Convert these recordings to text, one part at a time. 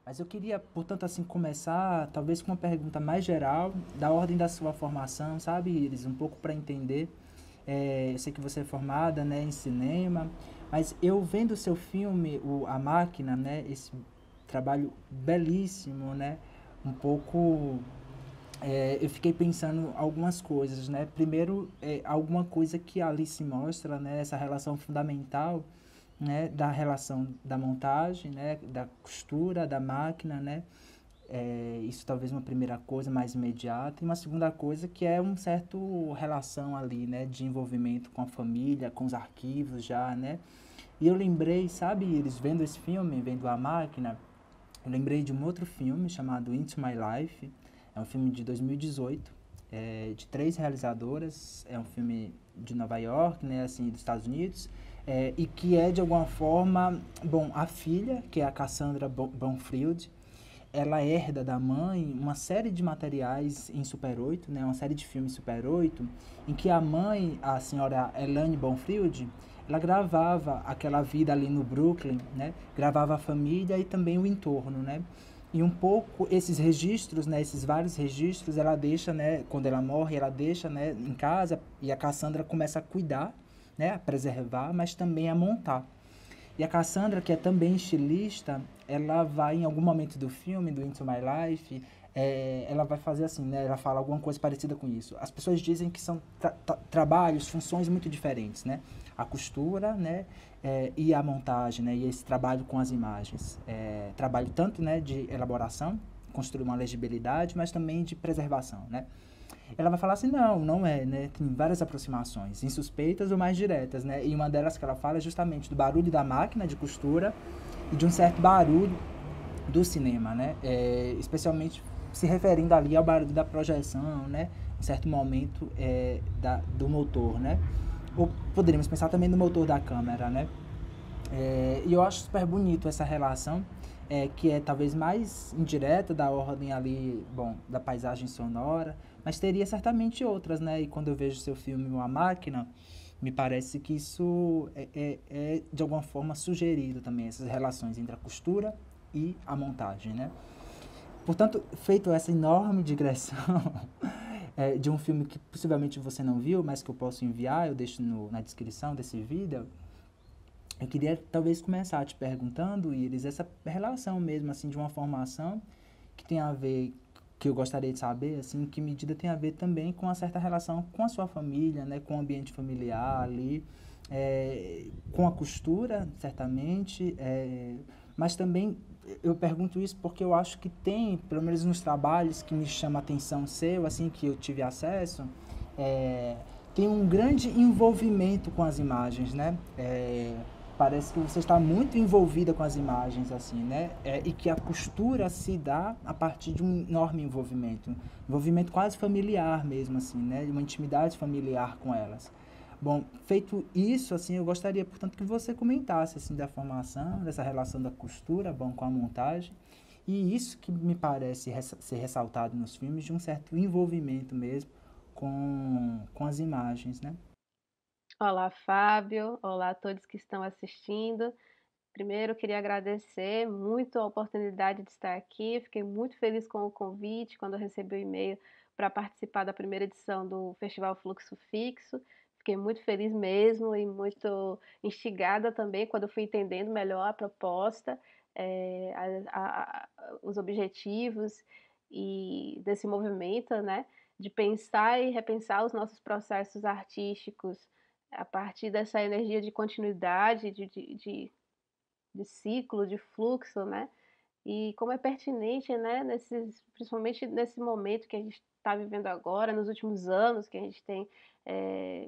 Mas eu queria, portanto, assim, começar talvez com uma pergunta mais geral, da ordem da sua formação, sabe, Iris? Um pouco para entender. Eu sei que você é formada, né, em cinema, mas eu vendo o seu filme, A Máquina, né, esse trabalho belíssimo, né, um pouco eu fiquei pensando algumas coisas, né? Primeiro, alguma coisa que ali se mostra, né? Essa relação fundamental, né? Da relação da montagem, né? Da costura, da máquina, né? Isso talvez uma primeira coisa mais imediata. E uma segunda coisa que é um certo relação ali, né? De envolvimento com a família, com os arquivos já, né? E eu lembrei, sabe, Iris, vendo esse filme, vendo A Máquina, eu lembrei de um outro filme chamado Into My Life. É um filme de 2018, de três realizadoras. É um filme de Nova York, né, assim, dos Estados Unidos. E que é, de alguma forma, bom, a filha, que é a Cassandra Bonfield, ela herda da mãe uma série de materiais em Super 8, né, uma série de filmes Super 8, em que a mãe, a senhora Elaine Bonfield, ela gravava aquela vida ali no Brooklyn, né, gravava a família e também o entorno, né, e um pouco esses registros, né, esses vários registros, ela deixa, né, quando ela morre, ela deixa, né, em casa, e a Cassandra começa a cuidar, né, a preservar, mas também a montar. E a Cassandra, que é também estilista, ela vai, em algum momento do filme, do Into My Life, ela vai fazer assim, né? Ela fala alguma coisa parecida com isso. As pessoas dizem que são trabalhos, funções muito diferentes, né? A costura, né? E a montagem, né? E esse trabalho com as imagens. Trabalho tanto, né, de elaboração, construir uma legibilidade, mas também de preservação, né? Ela vai falar assim, não, não é, né? Tem várias aproximações, insuspeitas ou mais diretas, né? E uma delas que ela fala é justamente do barulho da máquina de costura e de um certo barulho do cinema, né? Especialmente se referindo ali ao barulho da projeção, né? Um certo momento do motor, né? Ou poderíamos pensar também no motor da câmera, né? E eu acho super bonito essa relação, que é talvez mais indireta da ordem ali, bom, da paisagem sonora, mas teria certamente outras, né? E quando eu vejo seu filme Uma Máquina, me parece que isso é de alguma forma sugerido também, essas relações entre a costura e a montagem, né? Portanto, feito essa enorme digressão de um filme que possivelmente você não viu, mas que eu posso enviar, eu deixo na descrição desse vídeo, eu queria talvez começar te perguntando, Iris, essa relação mesmo, assim, de uma formação que tem a ver, que eu gostaria de saber, assim, que medida tem a ver também com uma certa relação com a sua família, né, com o ambiente familiar ali, com a costura, certamente, mas também eu pergunto isso porque eu acho que tem, pelo menos nos trabalhos que me chama a atenção seu, assim, que eu tive acesso, é, tem um grande envolvimento com as imagens, né? Parece que você está muito envolvida com as imagens, assim, né? E que a costura se dá a partir de um enorme envolvimento, envolvimento quase familiar mesmo, assim, né? De uma intimidade familiar com elas. Bom, feito isso, assim, eu gostaria, portanto, que você comentasse, assim, da formação, dessa relação da costura, bom, com a montagem, e isso que me parece ser ressaltado nos filmes, de um certo envolvimento mesmo com as imagens, né? Olá, Fábio. Olá a todos que estão assistindo. Primeiro, eu queria agradecer muito a oportunidade de estar aqui. Fiquei muito feliz com o convite quando eu recebi o e-mail para participar da primeira edição do Festival Fluxo Fixo. Fiquei muito feliz mesmo e muito instigada também quando eu fui entendendo melhor a proposta, eh, os objetivos e desse movimento, né, de pensar e repensar os nossos processos artísticos a partir dessa energia de continuidade, de ciclo, de fluxo, né, e como é pertinente, né, principalmente nesse momento que a gente está vivendo agora, nos últimos anos que a gente tem,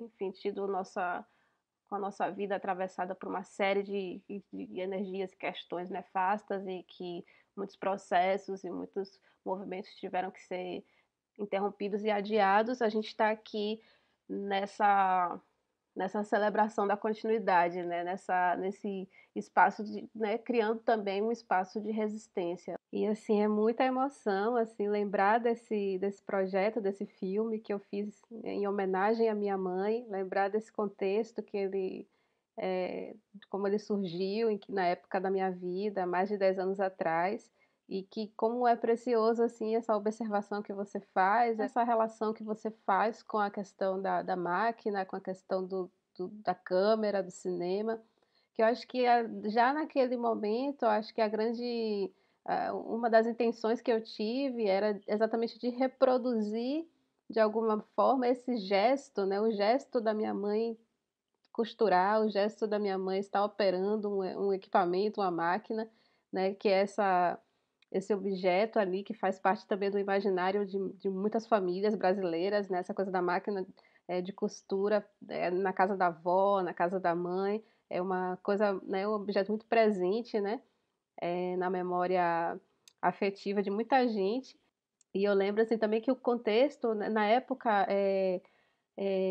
enfim, tido com a nossa vida atravessada por uma série de energias e questões nefastas e que muitos processos e muitos movimentos tiveram que ser interrompidos e adiados, a gente está aqui nessa nessa celebração da continuidade, né, nesse espaço de, né, criando também um espaço de resistência. E, assim, é muita emoção, assim, lembrar desse projeto, desse filme que eu fiz em homenagem à minha mãe, lembrar desse contexto que ele, como ele surgiu na época da minha vida, há mais de 10 anos atrás, e que como é precioso, assim, essa observação que você faz, essa relação que você faz com a questão da máquina, com a questão da câmera, do cinema, que eu acho que já naquele momento, eu acho que uma das intenções que eu tive era exatamente de reproduzir, de alguma forma, esse gesto, né, o gesto da minha mãe costurar, o gesto da minha mãe estar operando um equipamento, uma máquina, né, que é esse objeto ali que faz parte também do imaginário de muitas famílias brasileiras, né, essa coisa da máquina de costura na casa da avó, na casa da mãe, é uma coisa, né, um objeto muito presente, né, na memória afetiva de muita gente. E eu lembro assim também que o contexto, né, na época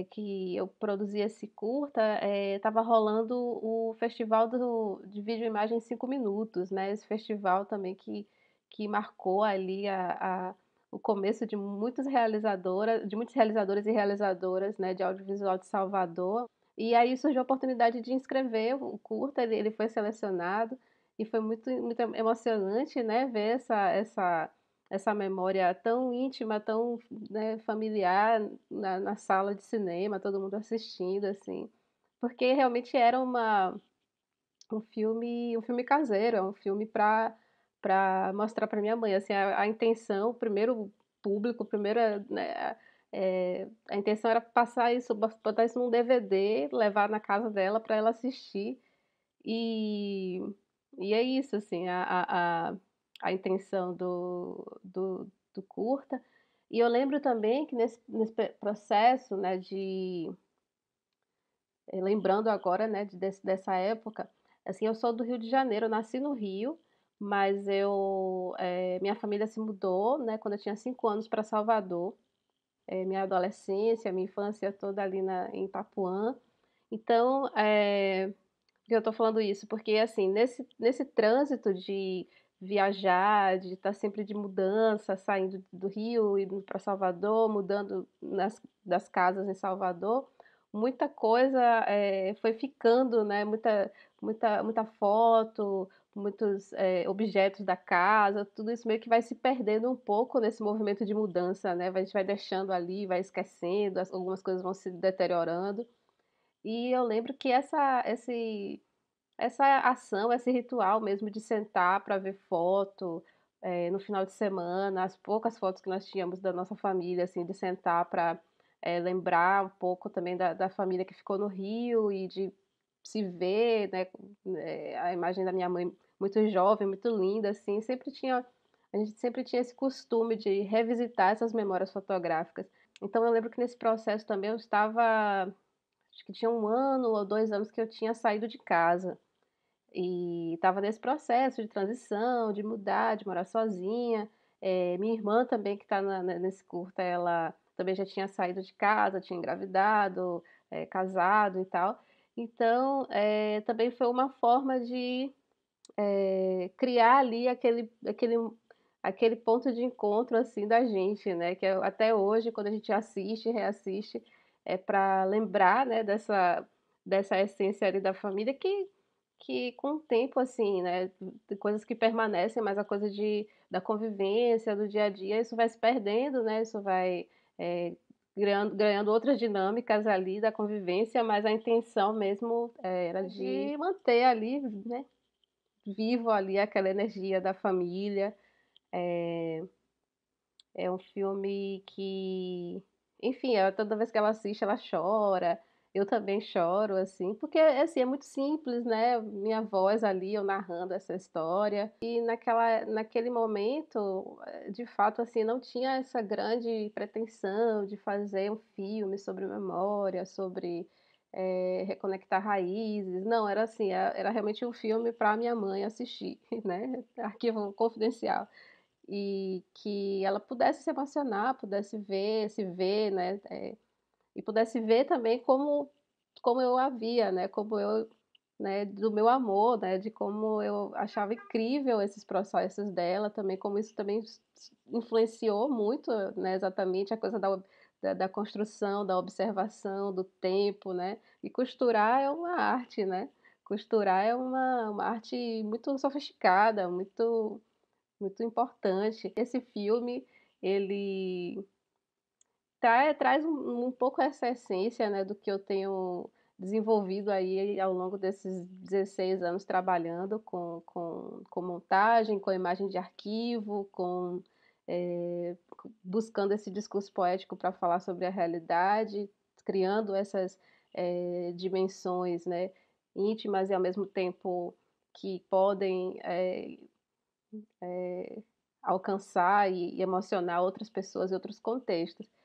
que eu produzi esse curta, estava rolando o festival de vídeo e imagem em 5 minutos, né, esse festival também que marcou ali o começo de muitos realizadores e realizadoras, né, de audiovisual de Salvador. E aí surgiu a oportunidade de inscrever o curta, ele foi selecionado e foi muito emocionante, né, ver essa memória tão íntima, tão, né, familiar na sala de cinema, todo mundo assistindo, assim, porque realmente era um filme caseiro, é um filme para mostrar para minha mãe, assim, a intenção, o primeiro público, primeira, né, a intenção era passar isso, botar isso num DVD, levar na casa dela para ela assistir e é isso, assim, a intenção do curta. E eu lembro também que nesse processo, né, lembrando agora, né, dessa época, assim, eu sou do Rio de Janeiro, eu nasci no Rio, mas minha família se mudou, né, quando eu tinha 5 anos para Salvador, minha adolescência, minha infância toda ali em Itapuã. Então, por que eu estou falando isso? Porque, assim, nesse trânsito de viajar, de estar sempre de mudança, saindo do Rio, indo para Salvador, mudando das casas em Salvador, muita coisa foi ficando, né? Muita foto, muitos objetos da casa, tudo isso meio que vai se perdendo um pouco nesse movimento de mudança, né? A gente vai deixando ali, vai esquecendo, algumas coisas vão se deteriorando. E eu lembro que essa ação, esse ritual mesmo de sentar para ver foto, no final de semana, as poucas fotos que nós tínhamos da nossa família, assim, de sentar para lembrar um pouco também da família que ficou no Rio e de se ver, né, a imagem da minha mãe muito jovem, muito linda, assim, a gente sempre tinha esse costume de revisitar essas memórias fotográficas. Então eu lembro que nesse processo também eu estava, acho que tinha 1 ano ou 2 anos que eu tinha saído de casa. E estava nesse processo de transição, de mudar, de morar sozinha. Minha irmã também, que está nesse curta, ela também já tinha saído de casa, tinha engravidado, casado e tal. Então, também foi uma forma de criar ali aquele ponto de encontro assim da gente, né? Que até hoje, quando a gente assiste, reassiste, é para lembrar, né, dessa essência ali da família que com o tempo, assim, né, de coisas que permanecem, mas a coisa da convivência, do dia a dia, isso vai se perdendo, né, isso vai ganhando outras dinâmicas ali da convivência, mas a intenção mesmo era de manter ali, né, vivo ali aquela energia da família. É, é um filme que, enfim, toda vez que ela assiste, ela chora. Eu também choro, assim, porque assim, é muito simples, né? Minha voz ali, eu narrando essa história. E naquele momento, de fato, assim, não tinha essa grande pretensão de fazer um filme sobre memória, sobre reconectar raízes. Não, era assim, era realmente um filme para minha mãe assistir, né? Arquivo confidencial e que ela pudesse se emocionar, pudesse ver, se ver, né, e pudesse ver também como eu a via, né, como eu, né, do meu amor, né, de como eu achava incrível esses processos dela, também como isso também influenciou muito, né, exatamente a coisa da construção, da observação, do tempo, né, e costurar é uma arte, né, costurar é uma arte muito sofisticada, muito importante. Esse filme, ele traz um pouco essa essência, né, do que eu tenho desenvolvido aí ao longo desses 16 anos trabalhando com montagem, com imagem de arquivo, buscando esse discurso poético para falar sobre a realidade, criando essas dimensões, né, íntimas e ao mesmo tempo que podem alcançar e emocionar outras pessoas e outros contextos.